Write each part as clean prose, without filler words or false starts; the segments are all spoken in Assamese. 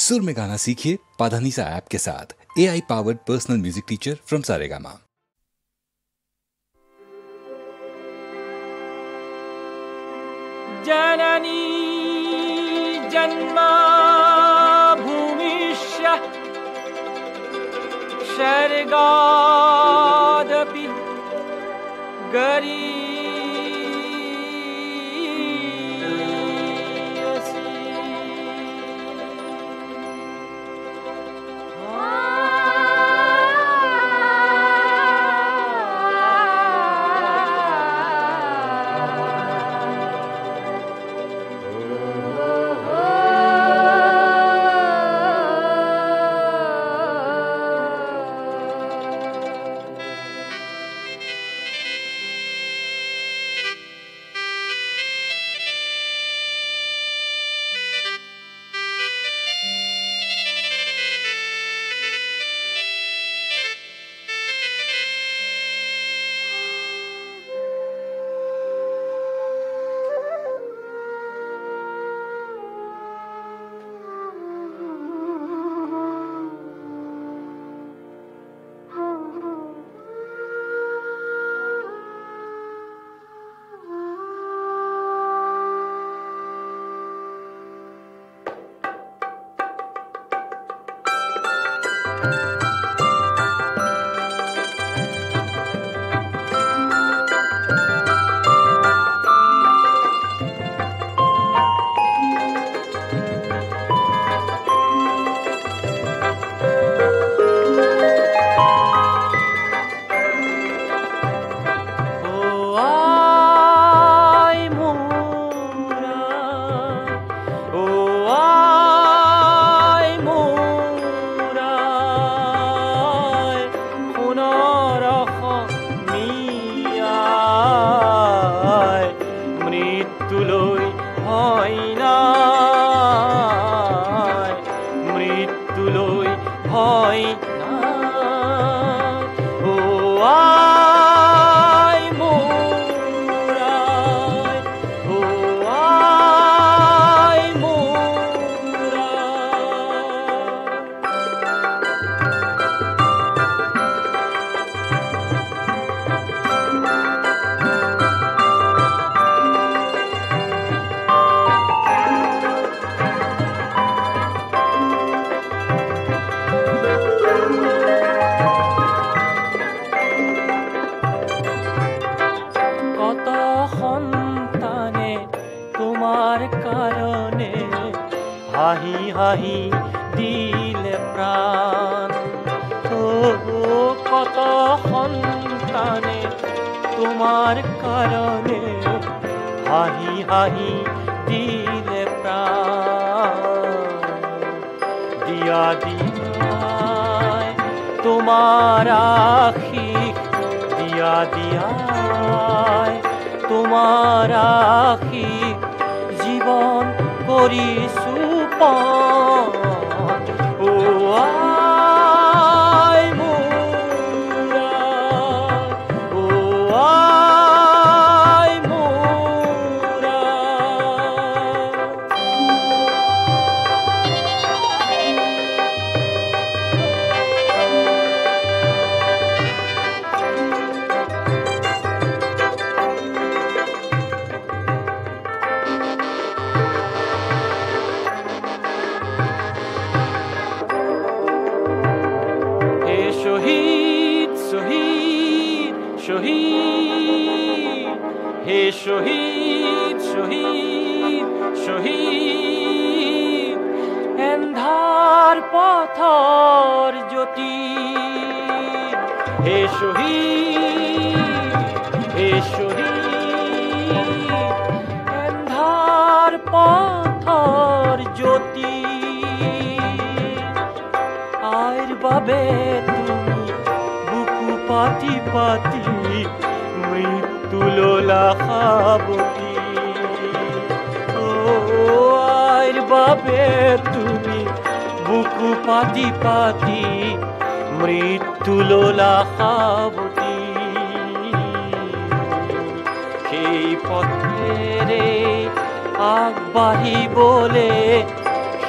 सुर में गाना सीखिए पाधानीसा ऐप के साथ। AI powered personal music teacher from Saregama. जननी जन्मा भूमिश्च स्वर्गादपि गरीयसी। দিলে প্রাণ কত সন্তানে তোমার কারণে হাহি হাহি দিলে প্রাণ দিয়া দিয়ায় তোমার আশিস দিয়া দিয়ায় তোমার আশিস জীবন করিছো ও আই মোরা ও আই মোরা শহীদ শহীদ শহীদ হে শহীদ শহীদ শহীদ এন্ধার পথর জ্যোতি হে শহীদ হে শহীদ এন্ধার পথর জ্যোতি আয়ের বাবে পাতি পাতি মৃত্যু লোলা খাবতি ও আয়ের বাবে তুমি বুকু পাতি পাতি মৃত্যু লোলা খাবতি সেই পথেৰে আগবাঢ়িবলে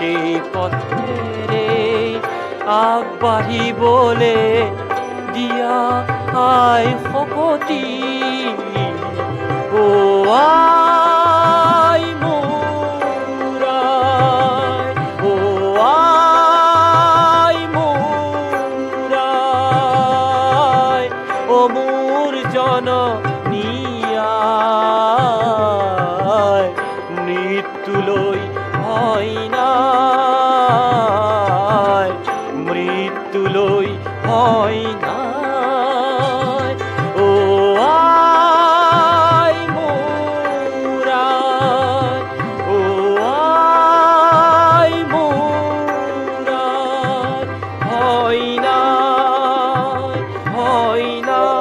সেই পথেৰে আগবাঢ়িবলে দিয়া আই শপতি ও আই মোৰ আই ও আই মোৰ আই ও মোৰ জননী আই মৃত্যুলৈ ভয় নাই মৃত্যুলৈ ভয় নাই ও আই মোৰ আই ও আই মোৰ আই ভয় নাই ভয় নাই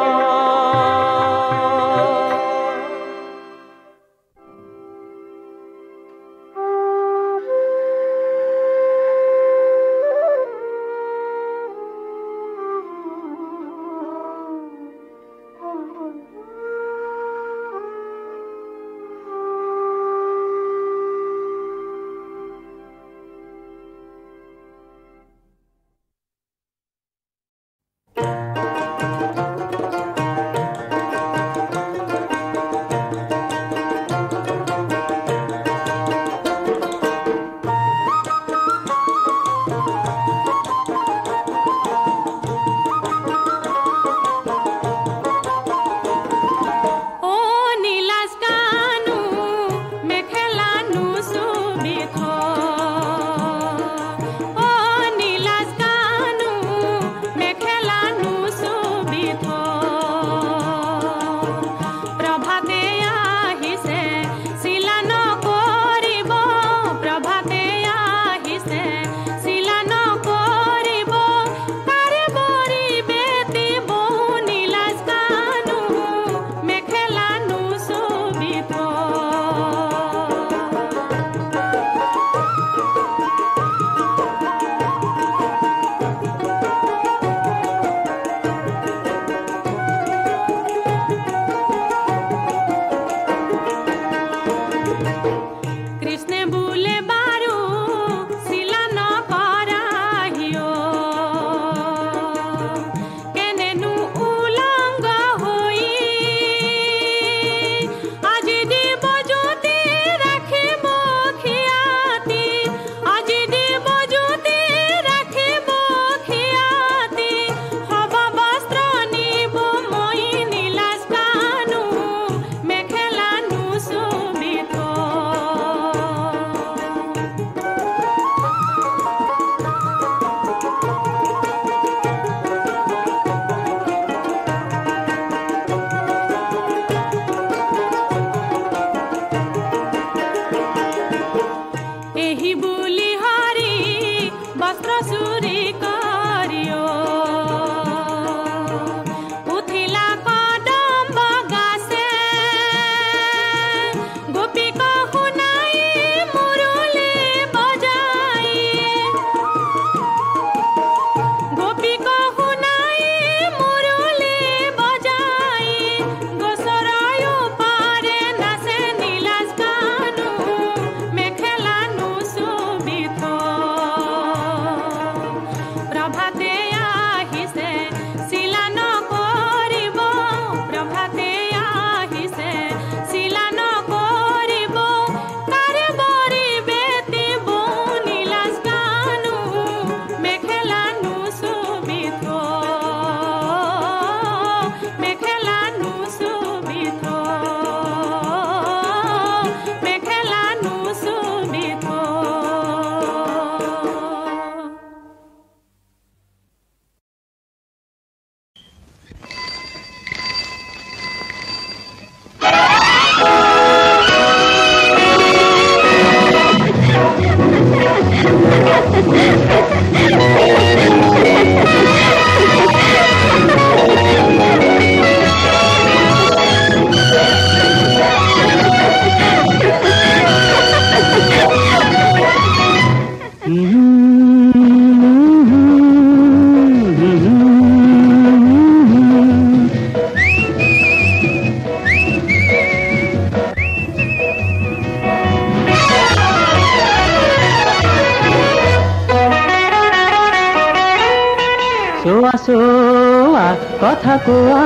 কথা কোৱা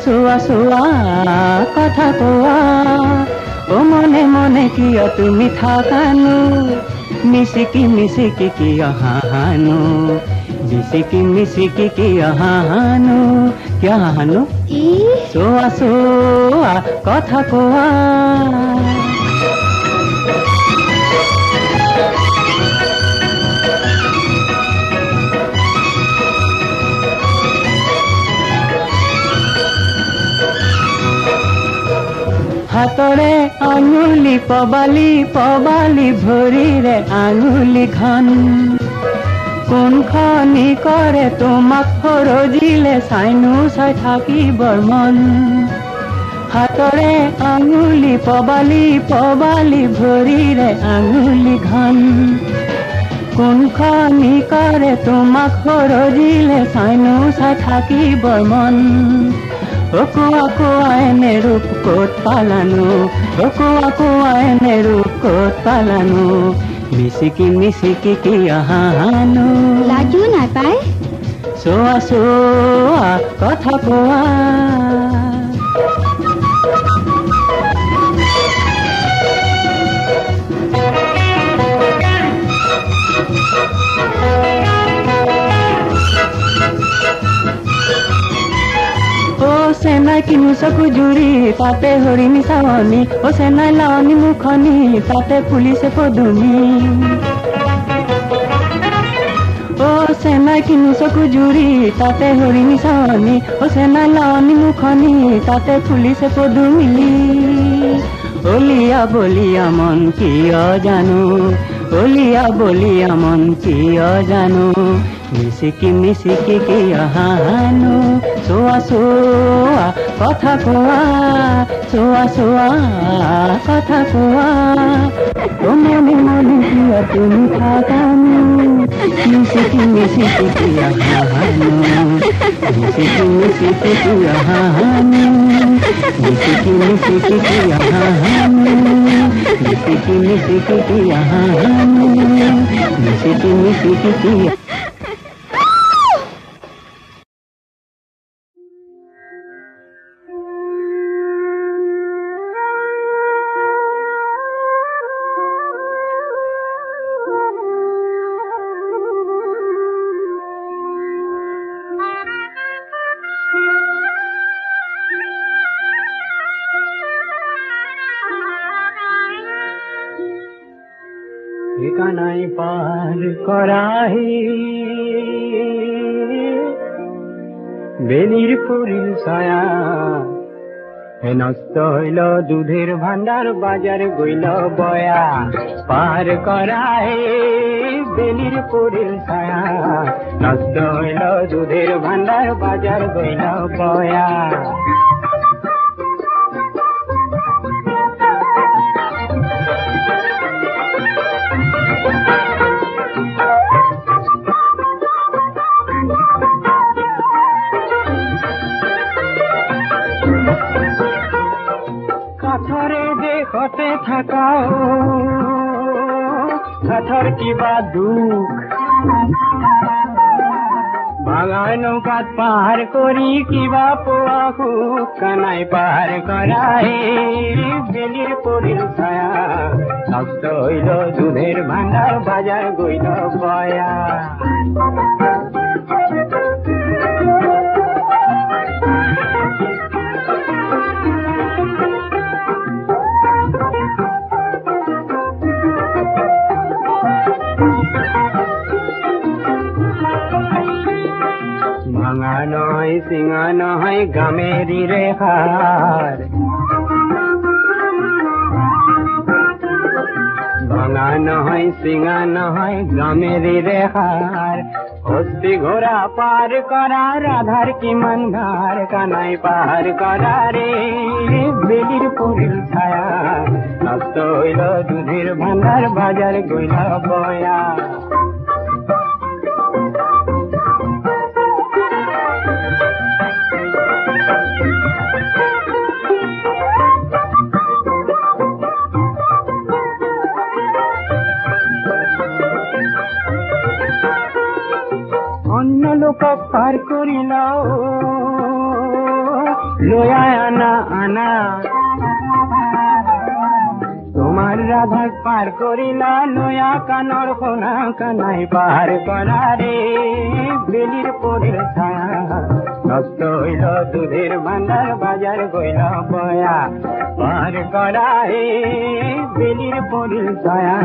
চোৱা চোৱা কথা কোৱা ও মনে মনে কিয় তুমি থাকানো মিচিকি মিচিকি কিয় হাহানো মিচিকি মিচিকি কিয় হাহানো কিয় হাহানো চোৱা চোৱা কথা কোৱা হাতৰে আঙুলি পবালি পবালি ভৰিৰে আঙুলি ঘন কোনখনি কৰে তোমাক সৰজিলে চাইনো চাই থাকিবৰ মন হাতৰে আঙুলি পবালি পবালি ভৰিৰে আঙুলি ঘন কোনখনি কৰে তোমাক সৰজিলে চাইনো চাই থাকিবৰ মন কোৱা কোৱা এনে ৰূপ ক'ত পালানো কোৱা কোৱা এনে ৰূপ ক'ত পালানো মিচিকি মিচিকি কিয় হাহানো লাজু নাপায় চোৱা চোৱা কথা কোৱা চেনাই কিনো চকু জুৰি তাতে হৰিণী চাৱনী চেনাই লাৱনী মুখনি তাতে ফুলিছে পদুমী চেনাই কিনো চকু জুৰি তাতে হৰিণী চাৱনী চেনাই লাৱনী মুখনি তাতে ফুলিছে পদুমী অলিয়া বলিয়া মন কিয় জানো অলিয়া বলিয়া মন কিয় জানো মিচিকি মিচিকি কিয় হাহানো চোৱা চোৱা কথা কোৱা চোৱা চোৱা কথা কোৱা মনে মনে কিয় তুমি থাকানো মিচিকি মিচিকি কিয় হাহানো মিচিকি মিচিকি কিয় হাহানো মিচিকি মিচিকি কিয় হাহানো মিচিকি মিচিকি কিয় হাহানো মিচিকি মিচিকি কিয় ঠিকানাই পার করাহি বেলির ফুরিল ছায়া নষ্ট হইল দুধের ভান্ডার বাজার গইল বয়া পার করাহি বেলির ফুরিল ছায়া নষ্ট হইল দুধের ভান্ডার বাজার গইল বয়া কাঠরে দেখতে থাকাও কাঠর কিবা দুখ ভাঙা নৌকাত পার করি কিবা পোৱা সুখ কানাই পার করাই বেলির পরিল ছায়া নষ্ট হইল দুধের ভান্ডার বাজার গইল বয়া ভাঙা নয় সিঙা নয় গামেরি রেখার ভাঙা নয় সিঙা নয় গামেরি রেখার হস্তি ঘোড়া পার করা রাধার কি মন ভার কানাই পার করা রে বেলির পরিল ছায়া নষ্ট হইল দুধের ভান্ডার বাজার গইল বয়া অন্য লোক পার করিলাও লয়া আনা আনা তোমার রাধা পার করিলা লয়া কানর কোনা কানাই পার করা রে বেলির পরের ছায়া নষ্ট হইল দুধের ভান্ডার বাজার গইল বয়া পার করা রে বেলির পরের ছায়া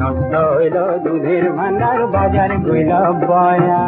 নষ্ট হইল দুধের ভান্ডার বাজার গইল বয়া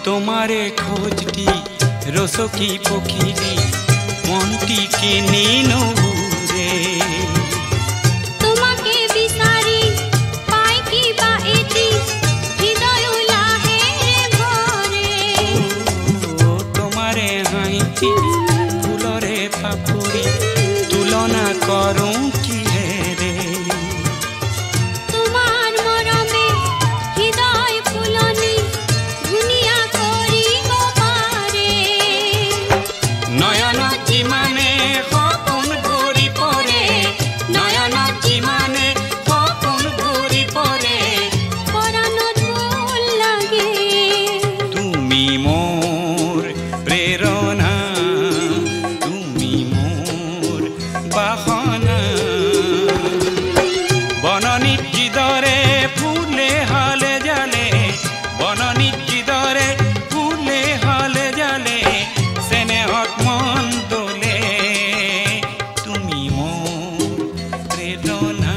তোমারে খোঁজটি রসকি পখিলি মনটিকে নিনো রে তোমাকে বিচারি পাই কি বা এটি হৃদয় লাহে ভরে তোমারে হাইটি ফুলরে পাপড়ি তুলনা করুঁ কি রে তোমার মরমে হৃদয় ফুলনি দুনিয়া করিব পারে নয়ন জীবনে সপোন ঘূৰি পৰে নয়ন জীবনে সপোন ঘূৰি পৰে পৰাণত ফুল লাগে তুমি মোৰ প্ৰেৰণা তুমি মোৰ বাসনা বননিত যিদৰে ফুলে হালে জালে বননিত যিদৰে ফুলে হালে জালে স্নেহত মন দোলে তুমি মোৰ প্ৰেৰণা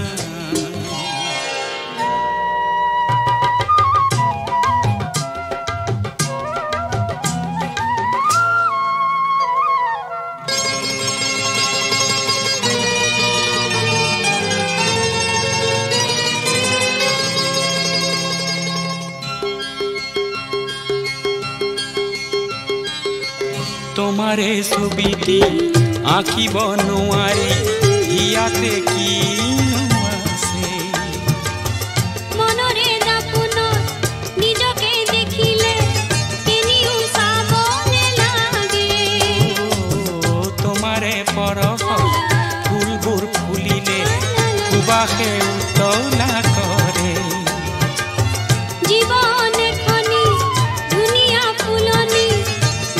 তোমাৰে ছবিটি আঁকিব নোৱাৰি ইয়াতে কিনো আছে মনৰে দাপুনত নিজকে দেখিলে কেনিও চাবলে লাগে তোমাৰে পৰশ ফুলবোৰ ফুলিলে সুবাসে উতলা কৰে জীবন এখনি দুনিয়া ফুলনি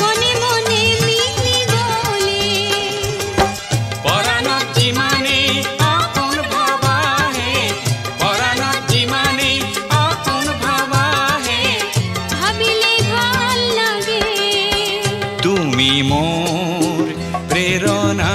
মনে মনে মিলি গলে পৰাণত যিমানে আপোন ভাবাহে পৰাণত যিমানে আপোন ভাবাহে ভাবিলে ভাল লাগে তুমি মোৰ প্ৰেৰণা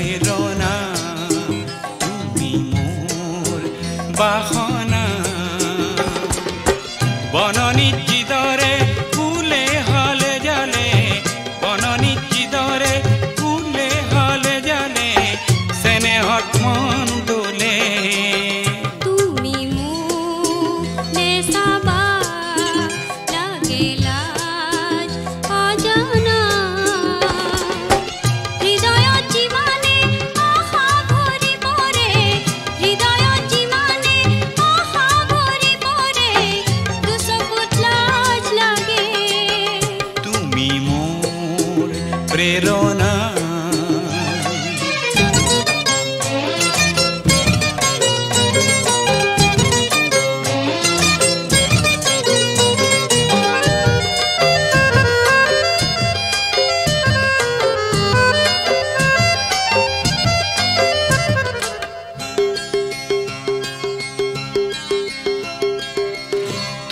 প্ৰেৰণা তুমি মোৰ বাসনা বননিত যিদৰে ফুলে হলে জালে বননিত যিদৰে ফুলে হলে জালে চেনেহত মন দোলে তুমি মোলে চাবা লাগে লাজ অজানা হৃদয়ত যিমানে আশা ভৰি পৰে হৃদয়ত যিমানে আশা ভৰি পৰে দুচকুত লাজ লাগে তুমি মোৰ প্ৰেৰণা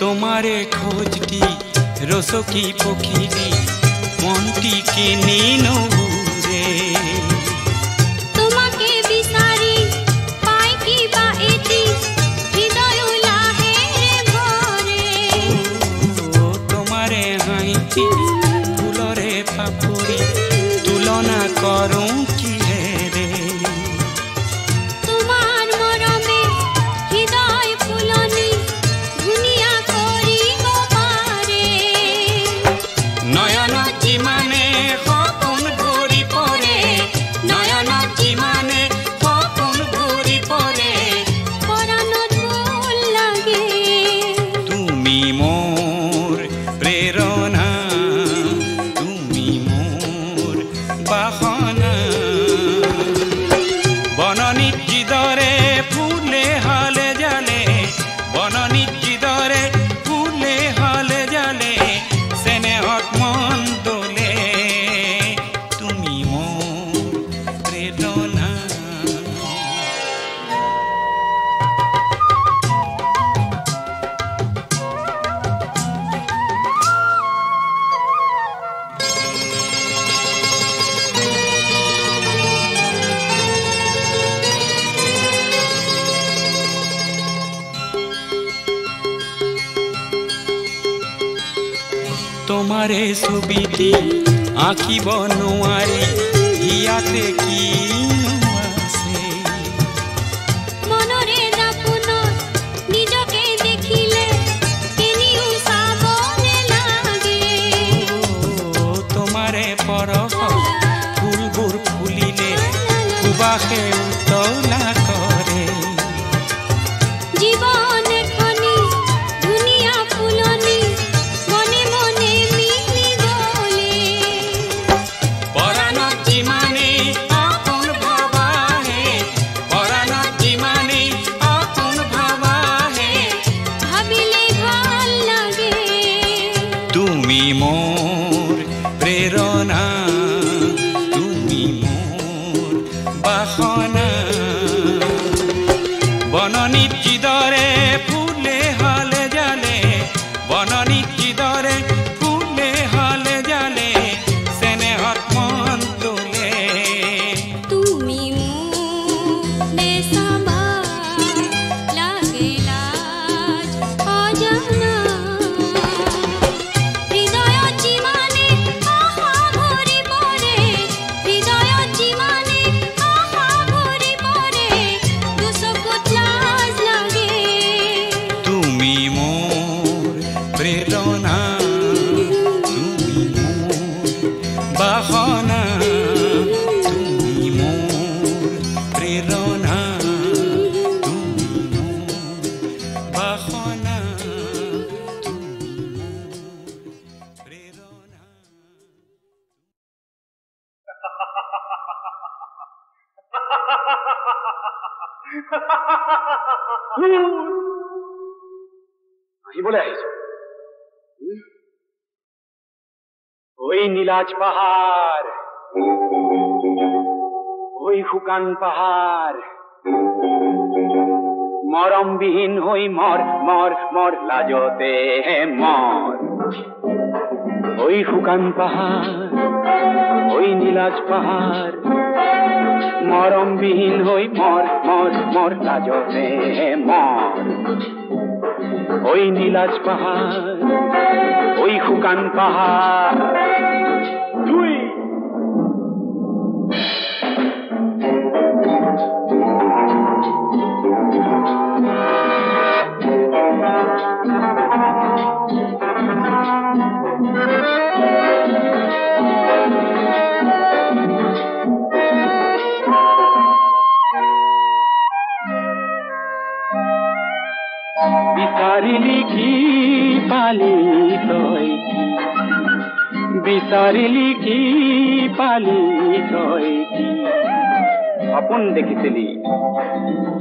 তোমাৰে খোঁজটি ৰসকি পখিলি মনটিকে নিনুৰে তোমাকে বিচাৰি পাই কিবা এটি হৃদয় লাহে ভৰে তোমাৰে হাঁহিটি ফুলৰে পাপড়ি তুলনা কৰো কিহেৰে তোমাৰ মৰমে হৃদয় ফুলনি ধুনীয়া কৰিব পাৰে নয়নত যিমানে সপোন ভৰি পৰে নয়নত যিমানে সপোন ভৰি পৰে পৰাণত ভুল লাগে তুমি মোৰ প্ৰেৰণা তুমি মোৰ বাসনা বননিত যিদৰে ফুলে হলে জালে বননিত যিদৰে ফুলে হলে জালে চেনেহত মন দোলে তুমি মোৰ প্ৰেৰণা তোমাৰে ছবিটি আঁকিব নোৱাৰি ইয়াতে কিনো আছে মনৰে দাপোনত নিজকে দেখিলে কেনিও চাব নেলাগে তোমাৰে পৰশ ফুলবোৰ ফুলিলে সুবাসে উতলা কৰে জীৱন এখনি ধুনীয়া ফুলনি মনে মনে মিলি গ'লে পৰাণত যিমানে আপোন ভাবাহে পৰাণত যিমানে আপোন ভাবাহে ভাবিলে ভাল লাগে তুমি মোৰ প্ৰেৰণা তুমি মোৰ বাসনা বননিত যিদৰে ফুলে হলে জালে বননিত যিদৰে ফুলে হলে জালে চেনেহত মন দোলে তুমি মোলে চাবা লাগে লাজ অজানা হৃদয়ত যিমানে আশা ভৰি পৰে হৃদয়ত যিমানে আশা ভৰি পৰে দুচকুত লাজ লাগে তুমি মোৰ প্ৰেৰণা তুমি মোৰ বাসনা তুমি মোৰ প্ৰেৰণা তুমি মোৰ বাসনা তুমি মোৰ প্ৰেৰণা আহিবলৈ আহিছো ওই নীলাজ পাহাড় ওই শুকান পাহাড় মৰমবিহীন হৈ মৰ মৰ মৰ লাজতে মৰ ওই শুকান পাহাড় ওই নীলাজ পাহাড় মৰমবিহীন হৈ মৰ মৰ মৰ লাজতে মৰ ঐ নীলাজ পাহাৰ ঐ শুকান পাহাৰ দুই বিচাৰিলি কি পালি তই কি বিচাৰিলি কি পালি তই কি সপোন দেখিছিলি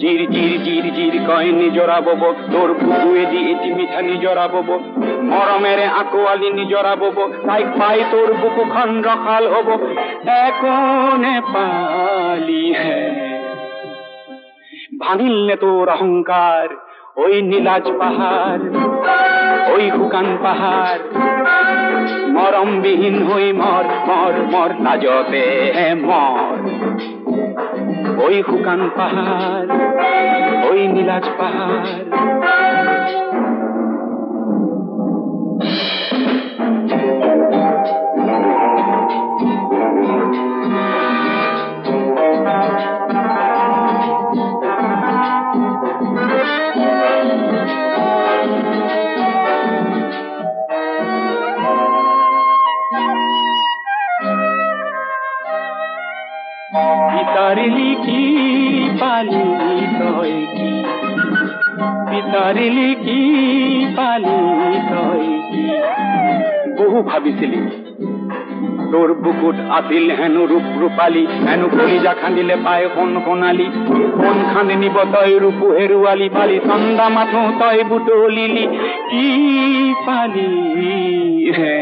জিৰ জিৰ জিৰ জিৰ কয় নিজৰা বব তোৰ বুকুৱেদি এটি মিঠা নিজৰা বব মৰমেৰে আকোৱালি নিজৰা বব তাইক পাই তোৰ বুকুখন ৰখাল হব একো নেপালি হে ভাঙিল নে তোৰ অহংকাৰ ঐ নীলাজ পাহাৰ ঐ শুকান পাহাৰ মৰমবিহীন হৈ মৰ মৰ মৰ লাজতে মৰ ঐ শুকান পাহাৰ ঐ নীলাজ পাহাৰ বিচাৰিলি কি পালি তই কি বিচাৰিলি কি পালি তই কি বহু ভাবিছিলি তোৰ বুকুত আছিল হেনো ৰূপ ৰূপালী হেনো কলিজা খান্দিলে পায় সোণ সোণালী সোণ খান্দি নিব তই ৰূপ হেৰুৱালি পালি চন্দা মাথো তই বুটলিলি কি পালি হে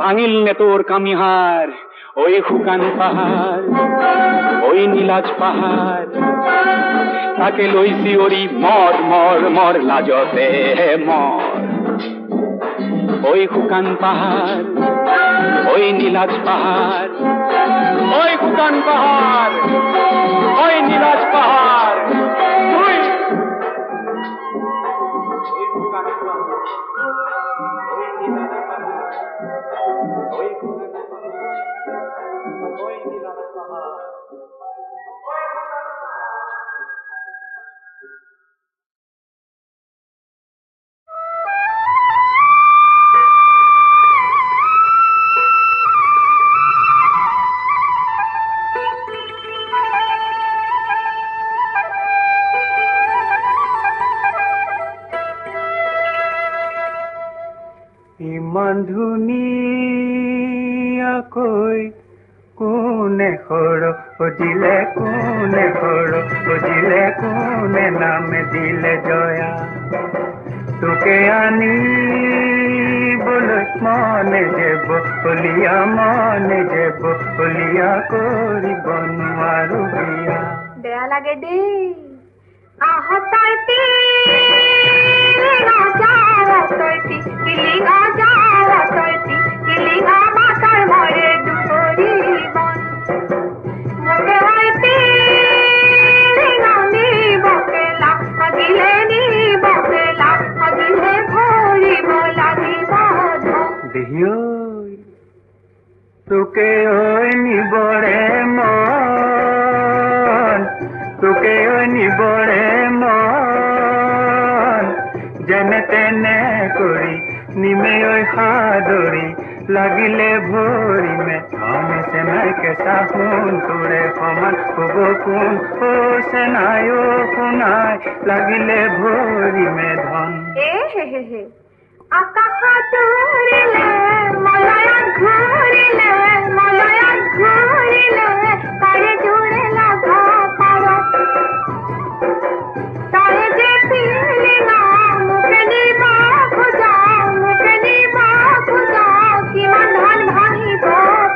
ভাঙিল নে তোৰ কামিহাৰ ঐ শুকান পাহাৰ ঐ নীলাজ পাহাৰ তাকে লৈ চিঞৰি মৰ মৰ মৰ লাজতে মৰ ঐ শুকান পাহাৰ ঐ নীলাজ পাহাৰ ঐ শুকান পাহাৰ ঐ নীলাজ পাহাৰ ঐ শুকান পাহাৰ ঐ নীলাজ পাহাৰ ঐ শুকান ইমান ধুনীয়াকৈ কোনে সৰ বুজিলে কোনে সৰ বুজিলে কোনে নামে দিলে জয়া তোকে আনিবলৈ মনে যাব বলিয়া কৰিব নোৱাৰো বিয়া বেয়া লাগে দেই আহতাই কিলিঙা মাতার মরে দুপরি বন মোকে হইতে নি বকেলা আগিলে ভরিব লাগিব দেহিও তোকে ওই নিবরে মন তোকে ওই নিবরে মন যেনে তেনে কৰি নিমে ওই সাদৰি লাগিলে ভৰি মে ধনে চেনাই কেঁচা সোণ তোৰে সমান হব কোন ও চেনাই ও শুনাই লাগিলে ভৰি মে ধন হে আকাশত উৰিলে মলয়াত ঘূৰিলে তাৰে জোৰে লাগা পাৰ তাৰে যে পিলিঙা মোকে নিবা খোজা কিমান ধান ভাঙিব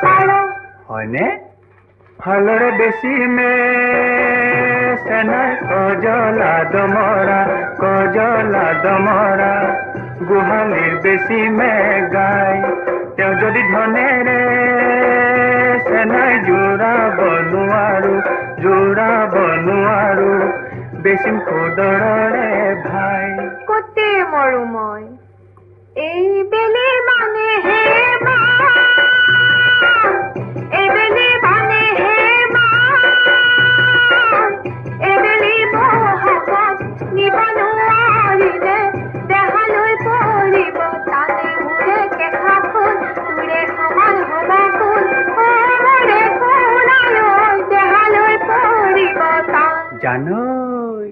পাৰ হয়নে ভালৰে বেছি মে চেনাই কজলা দমৰা গোহালিৰ বেছি মে গাই তেওঁ যদি ধনেৰে চেনাই জোৰাব নোৱাৰো বেচিম খুদৰৰে ভাই কতে মৰো মই এই বেলি মানে হে মা এই বেলি মানে হে মা এই বেলি বহাগত নিব নোৱাৰিলে দেহালৈ পৰিব তানে মোৰে কেঁচা ফুল তোৰে সমান হবা ফুল মোৰে ফুলালৈ দেহালৈ পৰিব তান জানৈ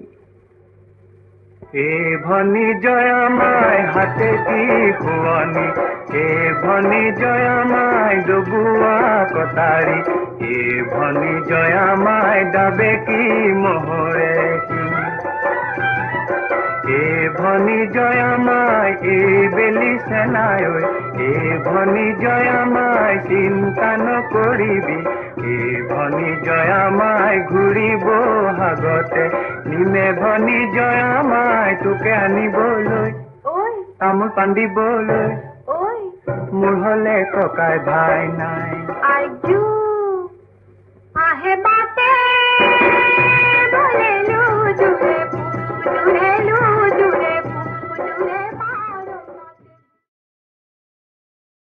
এ ভনী জয়মাই হাতে দি শুৱনি এ ভনী জয়মাই ডবুৱা কটাৰী এ ভনী জয়মাই দাবে কি মোহৰে এ ভনী জয়মাই এই বেলি চেনাই এ ভনী জয়মাই চিন্তা নকৰিবি এ ভনী জয়মাই ঘূৰিব হাগতে নিমে ভনী জয়মাই তোকে আনিবলৈ ঐ তামোল পাণ দিবলৈ ঐ মোৰ হলে ককাই ভাই নাই আইজু আহে বাটে বলেলো